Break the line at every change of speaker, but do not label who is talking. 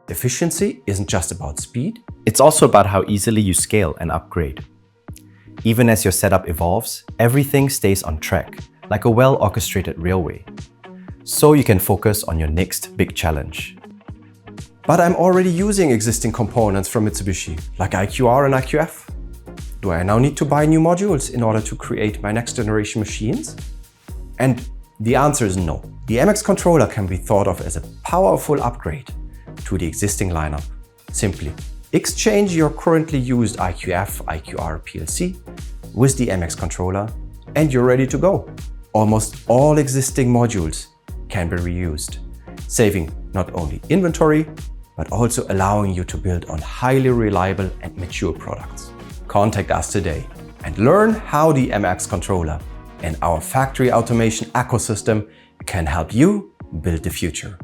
Efficiency isn't just about speed.
It's also about how easily you scale and upgrade. Even as your setup evolves, everything stays on track, like a well-orchestrated railway. So you can focus on your next big challenge.
But I'm already using existing components from Mitsubishi, like IQR and IQF. Do I now need to buy new modules in order to create my next generation machines? And the answer is no. The MX controller can be thought of as a powerful upgrade to the existing lineup. Simply exchange your currently used IQF, IQR PLC with the MX controller and you're ready to go. Almost all existing modules can be reused, saving not only inventory, but also allowing you to build on highly reliable and mature products. Contact us today and learn how the MX controller and our factory automation ecosystem can help you build the future.